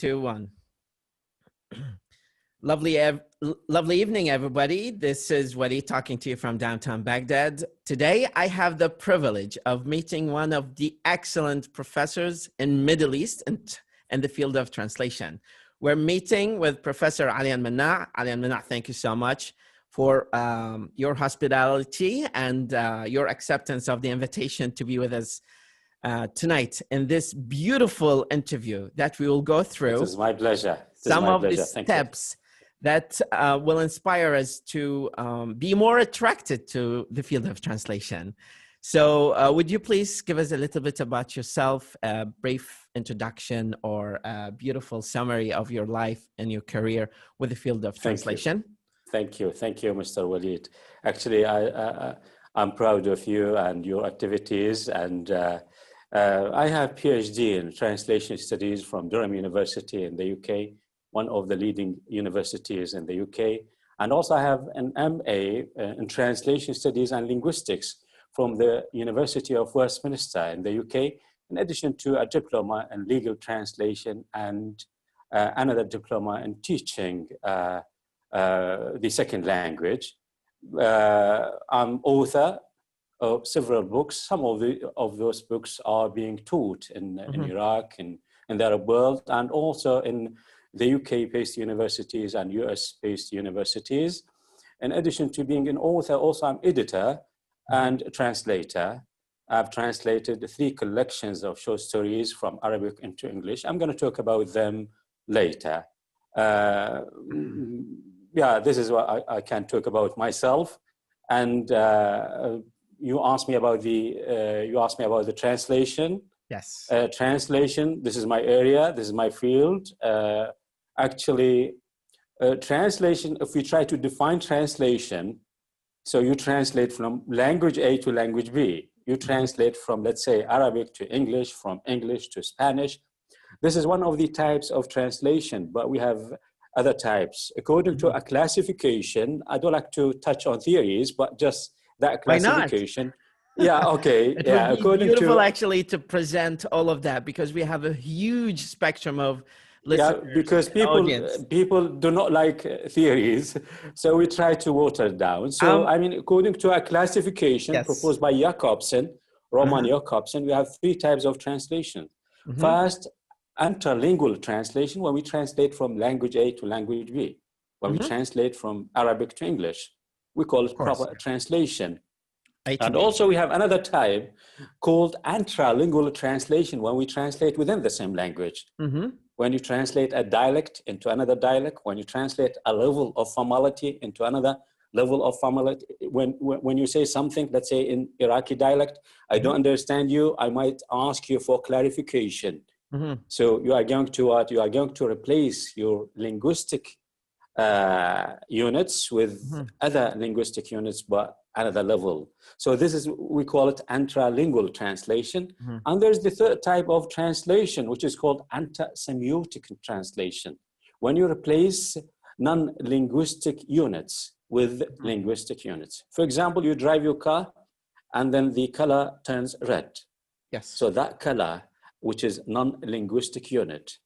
2, 1. Lovely evening, everybody. This is D.وليد talking to you from downtown Baghdad. Today, I have the privilege of meeting one of the excellent professors in Middle East and the field of translation. We're meeting with Professor المناع. المناع, thank you so much for your hospitality and your acceptance of the invitation to be with us tonight in this beautiful interview that we will go through. It is my pleasure. Some of the steps that will inspire us to be more attracted to the field of translation. So would you please give us a little bit about yourself, a brief introduction or a beautiful summary of your life and your career with the field of translation? Thank you, Mr. Walid. Actually, I'm proud of you and your activities, and I have PhD in translation studies from Durham University in the UK, one of the leading universities in the UK. And also I have an MA in translation studies and linguistics from the University of Westminster in the UK, in addition to a diploma in legal translation and another diploma in teaching the second language. I'm author of several books. Some of those books are being taught in Iraq and in the Arab world, and also in the UK-based universities and US-based universities. In addition to being an author, also I'm editor and translator. I've translated 3 collections of short stories from Arabic into English. I'm going to talk about them later. Yeah, this is what I can talk about myself. And you asked me about the translation. Yes. Translation. This is my area. This is my field. Actually, translation. If we try to define translation, so you translate from language A to language B. You translate from, let's say, Arabic to English, from English to Spanish. This is one of the types of translation, but we have other types. According to a classification, I don't like to touch on theories, but just that classification. Yeah, okay. It yeah, would be according beautiful to actually to present all of that, because we have a huge spectrum of listeners. Yeah, because people do not like theories, so we try to water it down. So, I mean, according to a classification proposed by Roman Jakobsen, we have 3 types of translation. First, interlingual translation, when we translate from language A to language B. When we translate from Arabic to English, we call it proper translation. And also we have another type called intralingual translation, when we translate within the same language. When you translate a dialect into another dialect, when you translate a level of formality into another level of formality. When you say something, let's say in Iraqi dialect, I don't understand you, I might ask you for clarification. So you are going to what? You are going to replace your linguistic units with other linguistic units, but another level. So this is, we call it intralingual translation. And there's the 3rd type of translation, which is called anti-Semitic translation. When you replace non-linguistic units with linguistic units. For example, you drive your car and then the color turns red. Yes. So that color, which is non-linguistic unit,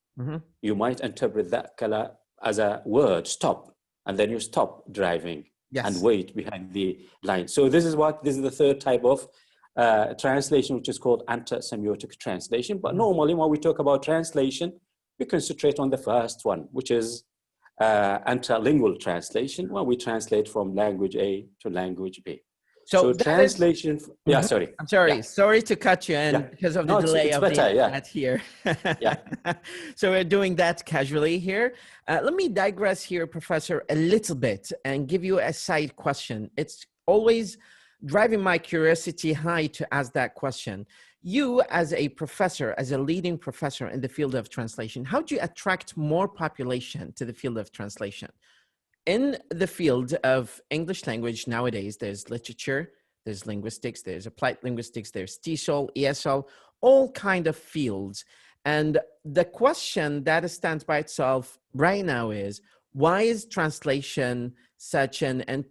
you might interpret that color as a word, stop, and then you stop driving and wait behind the line. So this is the 3rd type of translation, which is called anti-Semitic translation. But normally when we talk about translation, we concentrate on the first one, which is interlingual translation, when we translate from language A to language B. So translation, sorry. I'm sorry. Sorry to cut you in because of the delay of the internet here. So we're doing that casually here. Let me digress here, Professor, a little bit and give you a side question. It's always driving my curiosity high to ask that question. You, as a professor, as a leading professor in the field of translation, how do you attract more population to the field of translation? In the field of English language nowadays, there's literature, there's linguistics, there's applied linguistics, there's TESOL, ESL, all kind of fields. And the question that stands by itself right now is, why is translation such an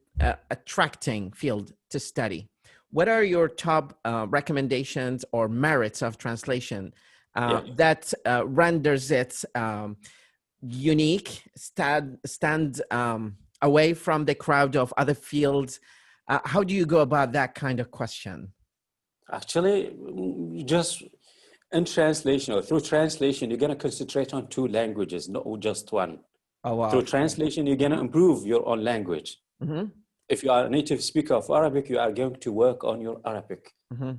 attracting field to study? What are your top recommendations or merits of translation that renders it unique, stand away from the crowd of other fields? How do you go about that kind of question? Actually, just in translation or through translation, you're going to concentrate on two languages, not just one. Oh, wow. Through translation, you're going to improve your own language. Mm-hmm. If you are a native speaker of Arabic, you are going to work on your Arabic. Mm-hmm.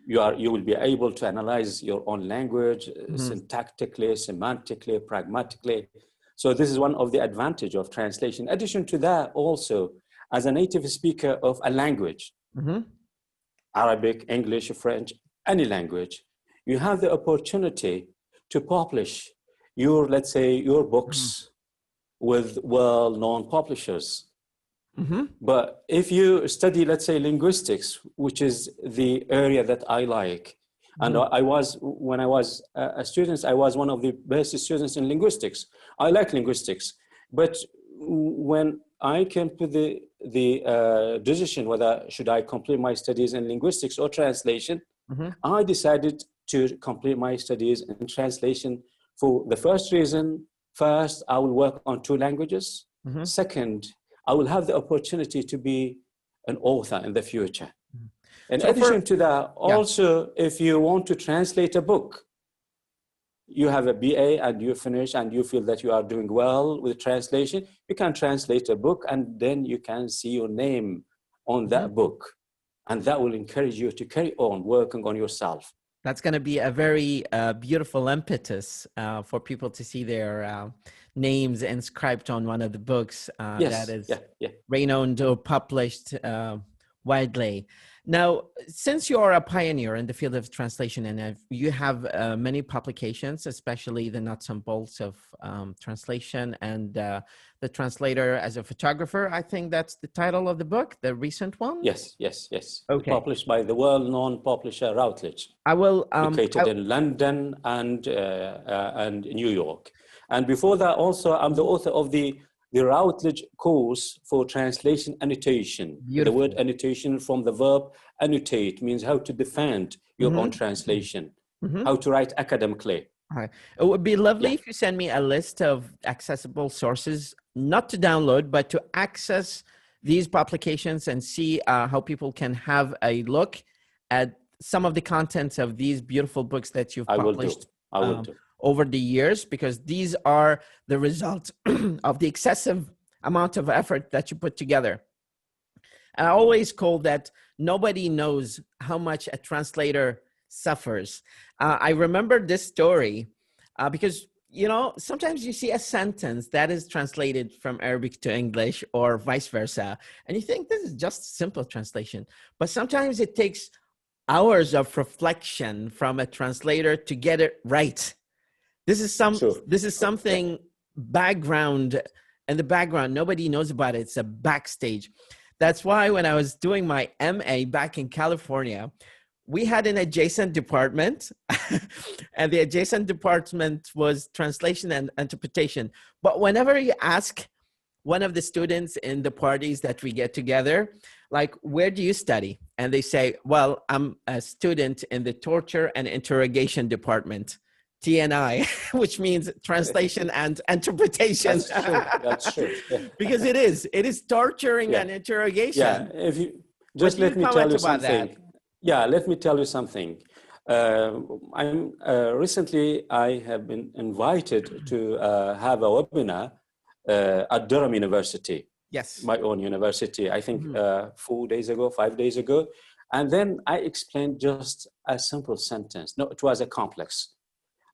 You will be able to analyze your own language syntactically, semantically, pragmatically. So this is one of the advantages of translation. In addition to that, also, as a native speaker of a language, Arabic, English, French, any language, you have the opportunity to publish your, let's say, your books with well-known publishers. But if you study, let's say, linguistics, which is the area that I like, and when I was a student, I was one of the best students in linguistics. I like linguistics, but when I came to the decision whether should I complete my studies in linguistics or translation, I decided to complete my studies in translation for the first reason. First, I will work on two languages. Second, I will have the opportunity to be an author in the future. In addition to that, also, if you want to translate a book, you have a BA and you finish and you feel that you are doing well with translation, you can translate a book and then you can see your name on that book. And that will encourage you to carry on working on yourself. That's going to be a very beautiful impetus for people to see their names inscribed on one of the books that is renowned or published widely. Now, since you are a pioneer in the field of translation and you have many publications, especially the nuts and bolts of translation and the translator as a photographer, I think that's the title of the book, the recent one? Yes. Okay. Published by the well-known publisher Routledge. I will located in London and New York. And before that, also, I'm the author of the Routledge course for translation annotation. Beautiful. The word annotation from the verb annotate means how to defend your own translation, how to write academically. Right. It would be lovely if you send me a list of accessible sources, not to download, but to access these publications and see how people can have a look at some of the contents of these beautiful books that you've published. I will do. Over the years, because these are the result of the excessive amount of effort that you put together. I always call that nobody knows how much a translator suffers. I remember this story because, you know, sometimes you see a sentence that is translated from Arabic to English or vice versa, and you think this is just simple translation. But sometimes it takes hours of reflection from a translator to get it right. This is something background, and the background, nobody knows about it. It's a backstage. That's why when I was doing my MA back in California, we had an adjacent department and the adjacent department was translation and interpretation. But whenever you ask one of the students in the parties that we get together, like, where do you study? And they say, well, I'm a student in the torture and interrogation department. TNI, which means translation and interpretation. That's true. Yeah. Because it is torturing and interrogation. Yeah, if you just let me tell you something. Yeah, let me tell you something. Recently I have been invited to have a webinar at Durham University. Yes. My own university, I think 5 days ago. And then I explained just a simple sentence. No, it was a complex.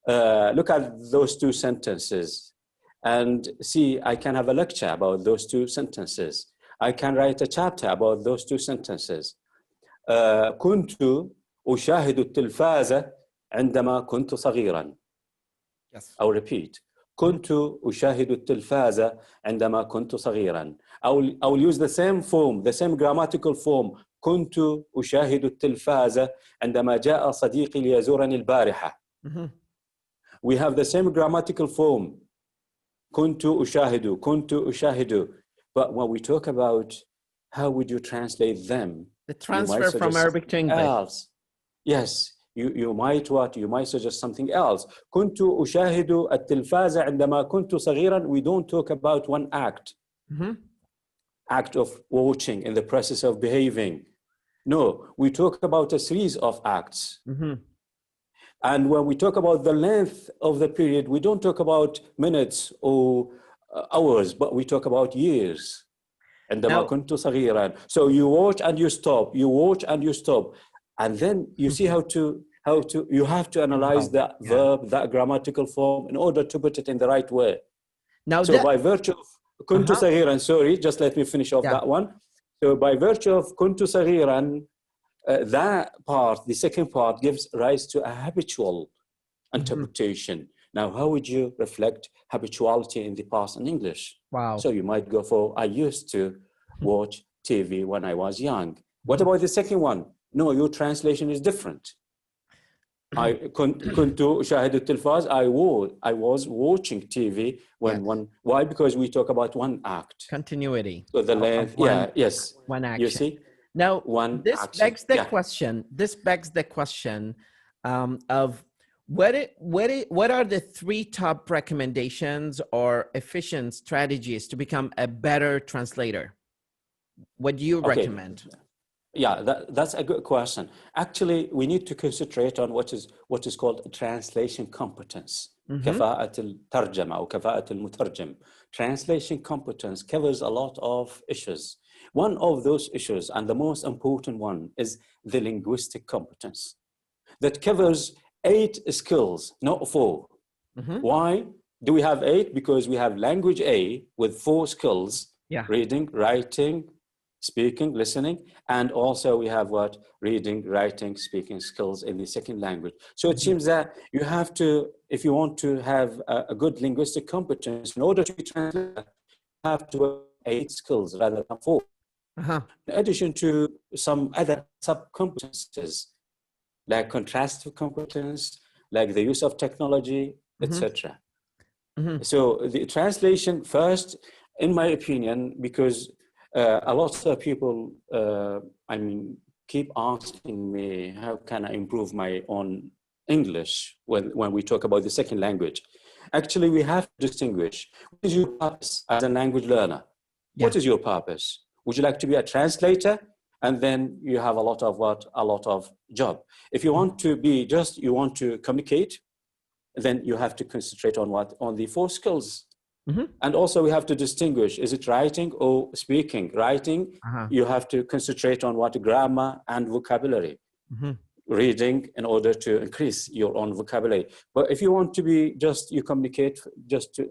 Look at those two sentences and see, I can have a lecture about those two sentences. I can write a chapter about those two sentences. كنت أشاهد التلفاز عندما كنت صغيرا. Yes. I'll repeat. كنت أشاهد التلفاز عندما كنت صغيرا. I will use the same form, the same grammatical form. كنت أشاهد التلفاز عندما جاء صديقي ليزورني البارحة. We have the same grammatical form. كنت أشاهد. But when we talk about how would you translate them? The transfer from Arabic to English. Yes, you might what? You might suggest something else. كنت أشاهد التلفاز عندما كنت صغيرا. We don't talk about one act. Act of watching in the process of behaving. No, we talk about a series of acts. And when we talk about the length of the period, we don't talk about minutes or hours, but we talk about years. عندما كنت صغيرا. So you watch and you stop, you watch and you stop. And then you see how to you have to analyze that verb, that grammatical form in order to put it in the right way. Now, so by virtue of كنت صغيرا, sorry, just let me finish off that one. So by virtue of كنت صغيرا, that part, the second part, gives rise to a habitual interpretation. Now, how would you reflect habituality in the past in English? Wow. So you might go for, I used to watch TV when I was young. What about the second one? No, your translation is different. كنت أشاهد التلفاز. I was watching TV when one. Why? Because we talk about one act. Continuity. So the length. One action. You see. Now, this begs the question. This begs the question of what are the 3 top recommendations or efficient strategies to become a better translator? What do you recommend? Yeah, that's a good question. Actually, we need to concentrate on what is called translation competence. كفاءة الترجمة أو كفاءة المترجم. Translation competence covers a lot of issues. One of those issues, and the most important one, is the linguistic competence. That covers 8 skills, not 4. Why do we have 8? Because we have language A with 4 skills: reading, writing, speaking, listening, and also we have what? Reading, writing, speaking skills in the second language. So it seems that you have to, if you want to have a good linguistic competence, in order to be translated, you have to have 8 skills rather than 4. In addition to some other sub-competences, like contrastive competence, like the use of technology, etc. So the translation first, in my opinion, because a lot of people, keep asking me, how can I improve my own English when we talk about the second language? Actually, we have to distinguish. What is your purpose as a language learner? What is your purpose? Would you like to be a translator? And then you have a lot of job. If you want to be you want to communicate, then you have to concentrate on on the 4 skills. And also we have to distinguish, is it writing or speaking? Writing, you have to concentrate on grammar and vocabulary. Reading in order to increase your own vocabulary. But if you want to be you communicate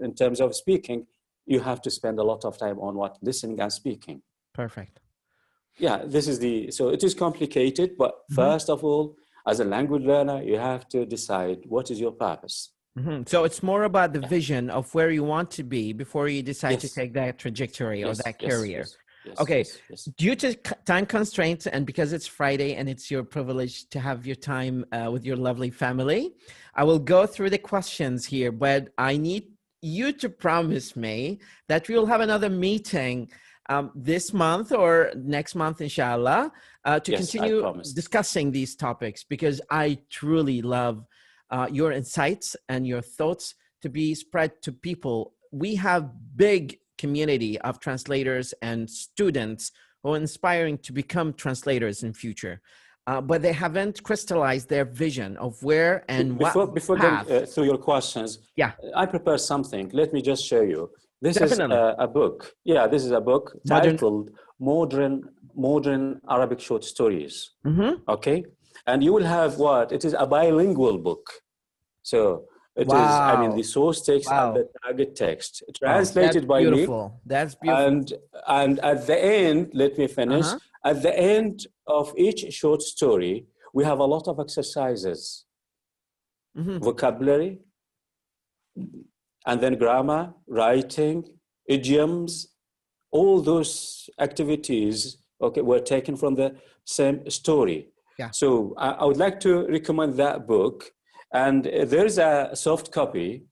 in terms of speaking, you have to spend a lot of time on listening and speaking. Perfect. Yeah, so it is complicated, but first of all, as a language learner, you have to decide what is your purpose. So it's more about the vision of where you want to be before you decide to take that trajectory or that career. Due to time constraints and because it's Friday and it's your privilege to have your time with your lovely family, I will go through the questions here, but I need you to promise me that we'll have another meeting this month or next month, inshallah, to continue discussing these topics, because I truly love your insights and your thoughts to be spread to people. We have big community of translators and students who are inspiring to become translators in future, but they haven't crystallized their vision of where and before going through your questions. I prepared something. Let me just show you. This is a book. Yeah, this is a book titled Modern Arabic Short Stories. Okay, and you will have it is a bilingual book. So it is, the source text and the target text translated by me. That's beautiful. And at the end, let me finish. At the end of each short story, we have a lot of exercises, vocabulary, and then grammar, writing, idioms. All those activities, were taken from the same story. So I would like to recommend that book. And there's a soft copy,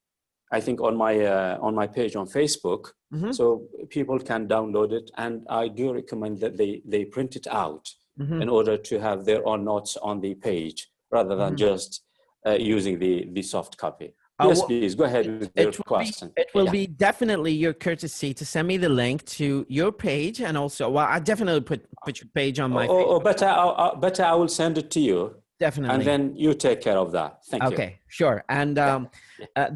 I think, on my page on Facebook, so people can download it. And I do recommend that they print it out in order to have their own notes on the page rather than just using the soft copy. Yes, please go ahead with your question. It will be definitely your courtesy to send me the link to your page, and also, well, I definitely put your page on my. Better I will send it to you. Definitely. And then you take care of that. Thank you. Okay, sure. And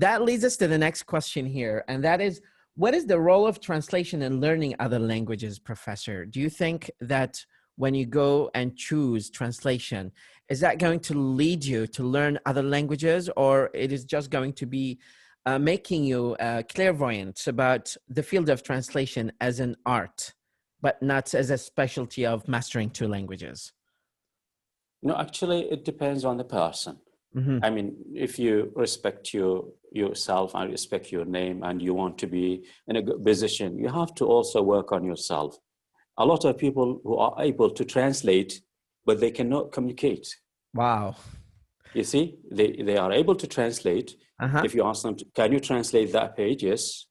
that leads us to the next question here, and that is, what is the role of translation in learning other languages, Professor? Do you think that when you go and choose translation, is that going to lead you to learn other languages, or it is just going to be making you clairvoyant about the field of translation as an art, but not as a specialty of mastering two languages? No, actually, it depends on the person. I mean, if you respect yourself and respect your name and you want to be in a good position, you have to also work on yourself. A lot of people who are able to translate, but they cannot communicate. Wow. You see, they are able to translate. If you ask them, can you translate that page? Yes.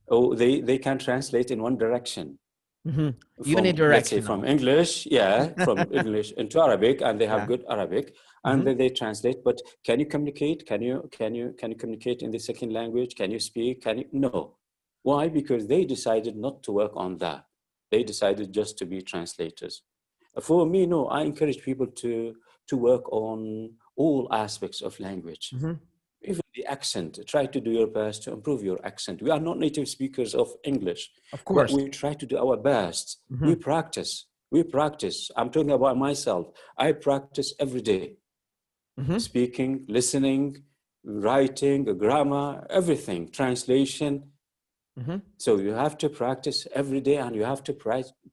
Oh, they can translate in one direction. Unidirectional. Let's say from English, from English into Arabic, and they have good Arabic, and then they translate. But can you communicate? Can you communicate in the second language? Can you speak? No. Why? Because they decided not to work on that. They decided just to be translators. For me, no. I encourage people to work on all aspects of language. Even the accent, try to do your best to improve your accent. We are not native speakers of English. Of course. But we try to do our best. We practice. I'm talking about myself. I practice every day. Speaking, listening, writing, grammar, everything, translation. So you have to practice every day, and you have to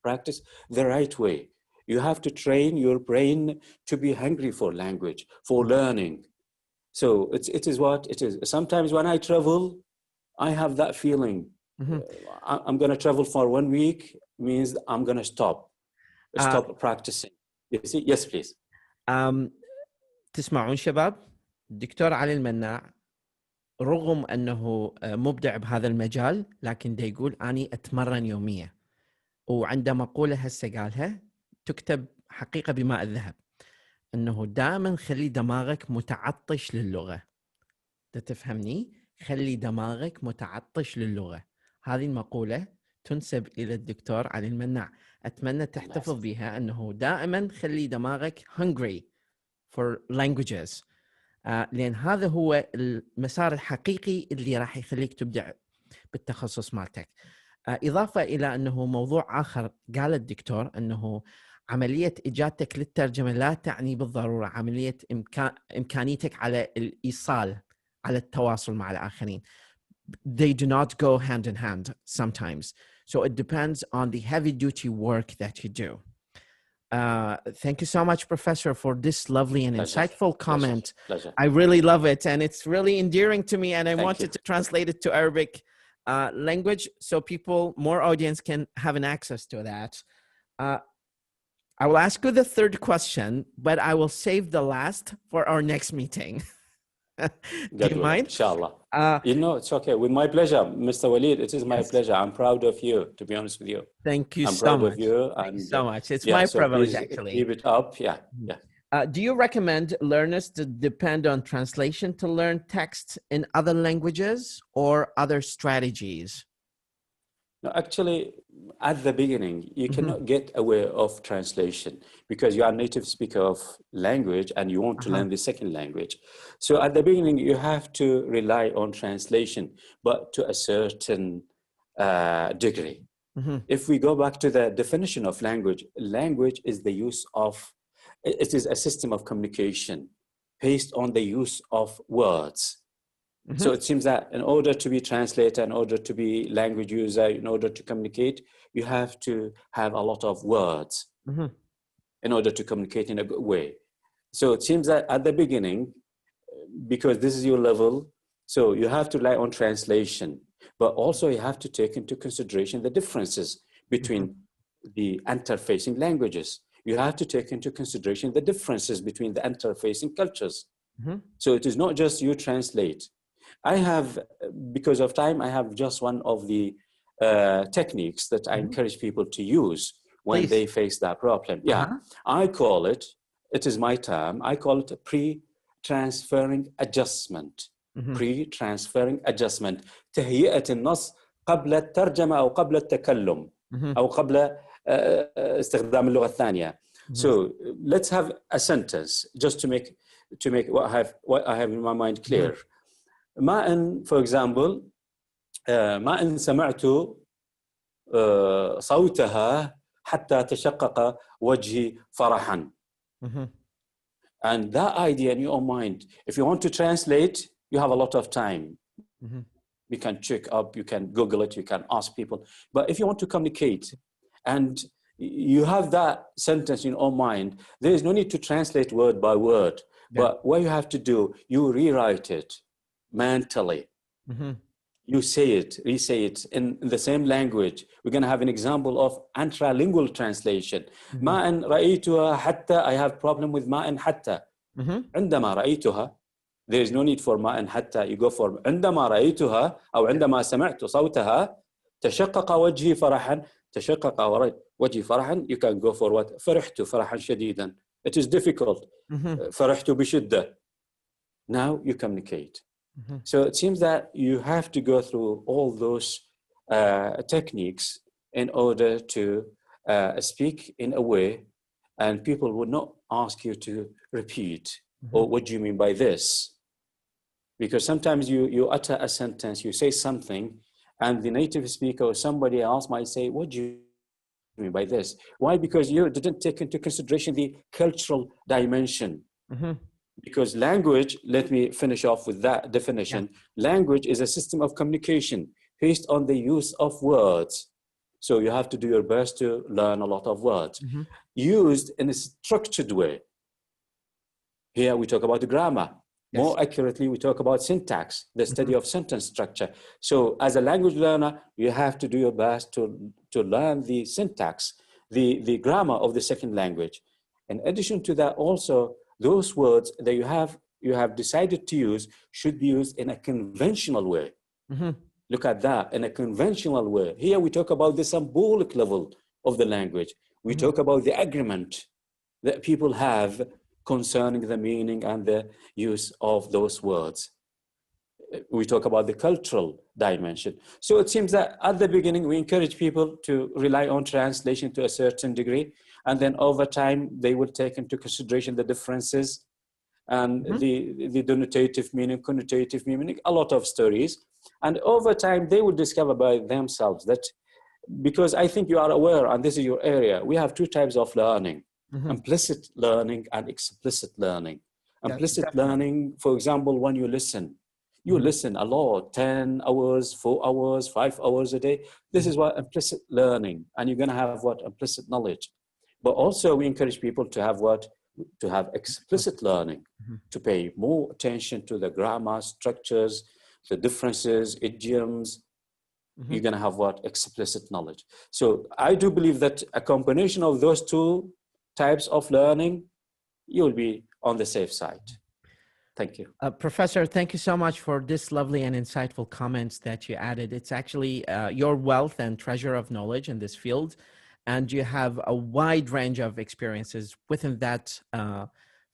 practice the right way. You have to train your brain to be hungry for language, for learning. So it is what it is. Sometimes when I travel, I have that feeling. I'm going to travel for 1 week, means I'm going to stop practicing. You see? Yes, please. تسمعون شباب؟ الدكتور علي المناع رغم أنه مبدع بهذا المجال، لكن دا يقول أني أتمرن يوميا، وعنده مقولة هسه قالها تكتب حقيقة بماء الذهب، أنه دائما خلي دماغك متعطش للغة. تفهمني؟ خلي دماغك متعطش للغة. هذه المقولة تنسب إلى الدكتور علي المناع. أتمنى تحتفظ بها، أنه دائما خلي دماغك hungry for languages، لأن هذا هو المسار الحقيقي اللي راح يخليك تبدع بالتخصص مالتك. إضافة إلى أنه موضوع آخر قال الدكتور، أنه عملية إجادتك للترجمة لا تعني بالضرورة عملية إمكانيتك على الإيصال، على التواصل مع الآخرين. They do not go hand in hand sometimes. So it depends on the heavy duty work that you do. Thank you so much, Professor, for this lovely and insightful comment. Pleasure. I really love it, and it's really endearing to me, and I wanted to translate it to Arabic language so people, more audience, can have an access to that. I will ask you the third question, but I will save the last for our next meeting. Do you mind? Inshallah. It's okay. With my pleasure, Mr. Walid. It is my pleasure. I'm proud of you, to be honest with you. Thank you I'm so proud much. of you. Thank you so much. It's my privilege, actually. Keep it up. Yeah. Do you recommend learners to depend on translation to learn text in other languages, or other strategies? No, actually, at the beginning, you cannot get away of translation because you are a native speaker of language and you want to learn the second language. So at the beginning, you have to rely on translation, but to a certain degree. If we go back to the definition of language, language is the use of, it is a system of communication based on the use of words. So it seems that in order to be translator, in order to be language user, in order to communicate, you have to have a lot of words in order to communicate in a good way. So it seems that at the beginning, because this is your level, so you have to rely on translation, but also you have to take into consideration the differences between the interfacing languages. You have to take into consideration the differences between the interfacing cultures. So it is not just you translate. I have, because of time, I have just one of the techniques that I encourage people to use when they face that problem. I call it it is my term, I call it a pre-transferring adjustment. Pre-transferring adjustment. تهيئة النص قبل الترجمة أو قبل التكلم أو قبل استخدام اللغة الثانية. So let's have a sentence just to make what I have in my mind clear. ما إن, for example, ما إن سمعت صوتها حتى تشقق وجهي فرحا. And that idea in your mind, if you want to translate, you have a lot of time. You can check up, you can Google it, you can ask people. But if you want to communicate and you have that sentence in your mind, there is no need to translate word by word. But what you have to do, you rewrite it mentally. You say it, re-say it in the same language. We're going to have an example of anti-lingual translation. ما إن رأيتها حتى, I have problem with ما إن حتى. عندما رأيتها, there is no need for ما إن حتى. You go for عندما رأيتها أو عندما سمعت صوتها تشقق وجهي فرحا. تشقق وجهي فرحا. You can go for what? فرحت فرحا شديدا. It is difficult. فرحت بشدة. Now you communicate. So it seems that you have to go through all those techniques in order to speak in a way, and people would not ask you to repeat, or what do you mean by this? Because sometimes you utter a sentence, you say something, and the native speaker or somebody else might say, what do you mean by this? Why? Because you didn't take into consideration the cultural dimension. Because language, let me finish off with that definition. Language is a system of communication based on the use of words. So you have to do your best to learn a lot of words, used in a structured way. Here we talk about the grammar. More accurately, we talk about syntax, the study of sentence structure. So as a language learner, you have to do your best to learn the syntax, the grammar of the second language. In addition to that, also, those words that you have decided to use should be used in a conventional way. Look at that, in a conventional way. Here we talk about the symbolic level of the language. We talk about the agreement that people have concerning the meaning and the use of those words. We talk about the cultural dimension. So it seems that at the beginning, we encourage people to rely on translation to a certain degree. And then over time, they will take into consideration the differences and the denotative meaning, connotative meaning, a lot of stories. And over time, they will discover by themselves that, because I think you are aware, and this is your area, we have two types of learning, implicit learning and explicit learning. Implicit learning, for example, when you listen a lot, 10 hours, 4 hours, 5 hours a day. This is what implicit learning, and you're going to have what? Implicit knowledge. But also we encourage people to have what? To have explicit learning, to pay more attention to the grammar, structures, the differences, idioms. You're going to have what? Explicit knowledge. So I do believe that a combination of those two types of learning, you'll be on the safe side. Thank you. Professor, thank you so much for this lovely and insightful comments that you added. It's actually your wealth and treasure of knowledge in this field. And you have a wide range of experiences within that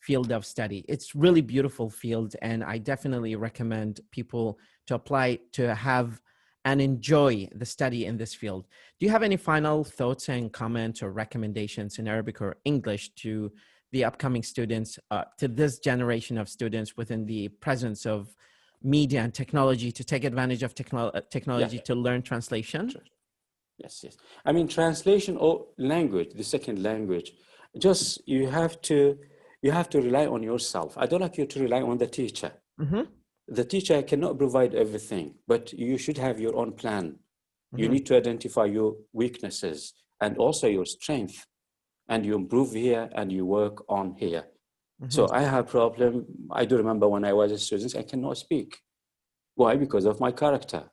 field of study. It's really beautiful field. And I definitely recommend people to apply to have and enjoy the study in this field. Do you have any final thoughts and comments or recommendations in Arabic or English to the upcoming students, to this generation of students within the presence of media and technology, to take advantage of technology to learn translation? Sure. Yes. I mean, translation or language, the second language, just you have to rely on yourself. I don't like you to rely on the teacher. The teacher cannot provide everything, but you should have your own plan. You need to identify your weaknesses and also your strength. And you improve here and you work on here. So I have a problem. I do remember when I was a student, I cannot speak. Why? Because of my character.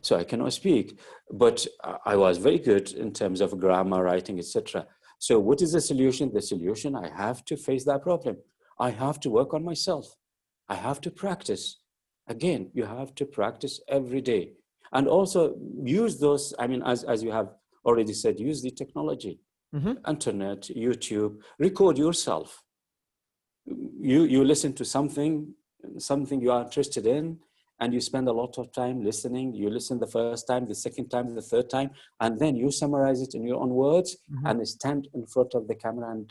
So I cannot speak, but I was very good in terms of grammar, writing, etc. So what is the solution? The solution, I have to face that problem. I have to work on myself. I have to practice. Again, you have to practice every day. And also use those, I mean, as you have already said, use the technology. Internet, YouTube, record yourself. you listen to something you are interested in, and you spend a lot of time listening. You listen the first time, the second time, the third time, and then you summarize it in your own words and stand in front of the camera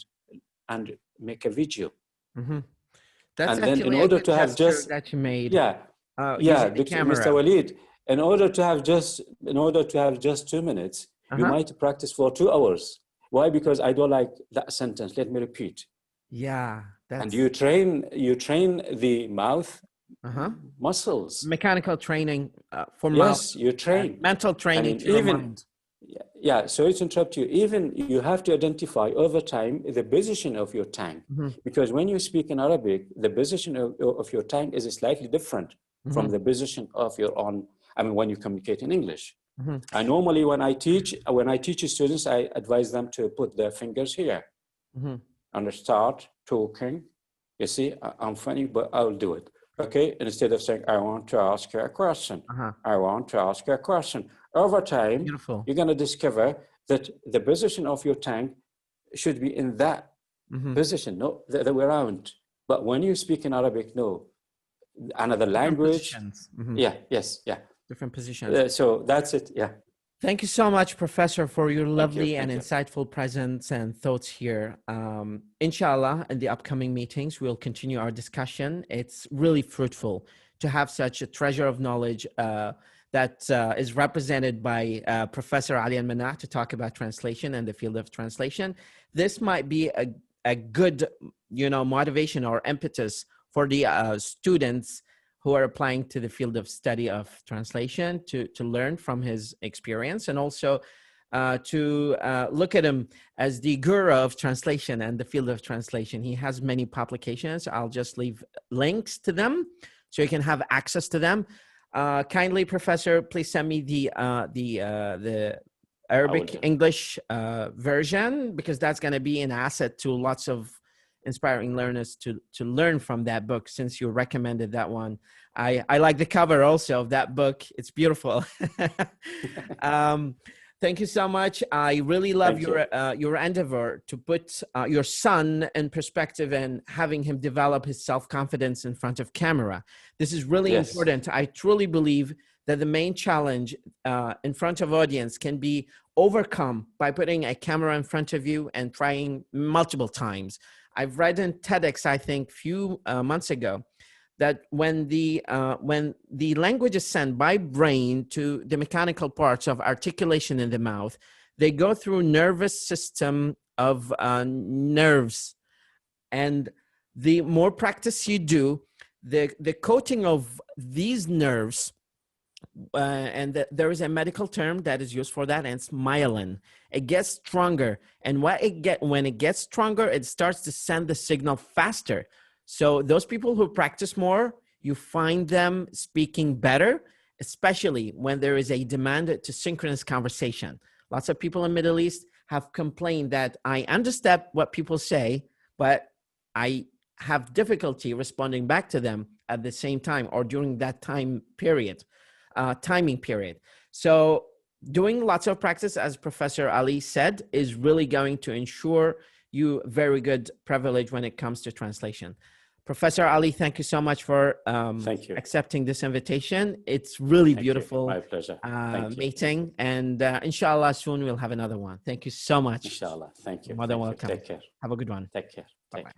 and make a video. That's and actually then in order a good to have just that you made. Mr. Walid, in order to have just 2 minutes, you might practice for 2 hours. Why? Because I don't like that sentence. Let me repeat. Yeah. And you train the mouth muscles. Mechanical training for mouth. Yes, you train. Mental training to your mind. Yeah, sorry to interrupt you. Even you have to identify over time the position of your tongue. Because when you speak in Arabic, the position of your tongue is slightly different from the position of your own, when you communicate in English. I normally, when I teach students, I advise them to put their fingers here and start talking. You see, I'm funny, but I'll do it. Okay, instead of saying, I want to ask you a question. I want to ask you a question. Over time, you're going to discover that the position of your tongue should be in that position, not the other way around. But when you speak in Arabic, no, another language. Different positions. So that's it, Thank you so much, Professor, for your lovely and insightful presence and thoughts here. Inshallah, in the upcoming meetings, we'll continue our discussion. It's really fruitful to have such a treasure of knowledge that is represented by Professor Ali Al-Manah to talk about translation and the field of translation. This might be a good, motivation or impetus for the students who are applying to the field of study of translation to learn from his experience, and also to look at him as the guru of translation and the field of translation. He has many publications. I'll just leave links to them so you can have access to them. Kindly, Professor, please send me the Arabic English version, because that's going to be an asset to lots of inspiring learners to learn from that book, since you recommended that one. I like the cover also of that book. It's beautiful. Thank you so much. I really love your endeavor to put your son in perspective and having him develop his self-confidence in front of camera. This is really important. I truly believe that the main challenge in front of audience can be overcome by putting a camera in front of you and trying multiple times. I've read in TEDx, I think, few months ago, that when the language is sent by brain to the mechanical parts of articulation in the mouth, they go through nervous system of nerves, and the more practice you do, the coating of these nerves, and there is a medical term that is used for that, and it's myelin. It gets stronger, and when it gets stronger, it starts to send the signal faster. So those people who practice more, you find them speaking better, especially when there is a demand to synchronous conversation. Lots of people in the Middle East have complained that I understand what people say, but I have difficulty responding back to them at the same time or during that timing period. So doing lots of practice, as Professor Ali said, is really going to ensure you very good privilege when it comes to translation. Professor Ali, thank you so much for accepting this invitation. It's really beautiful. My pleasure. Meeting, and inshallah soon we'll have another one. Thank you so much. Inshallah. Thank you. More than welcome. Take care. Have a good one. Take care. Bye-bye.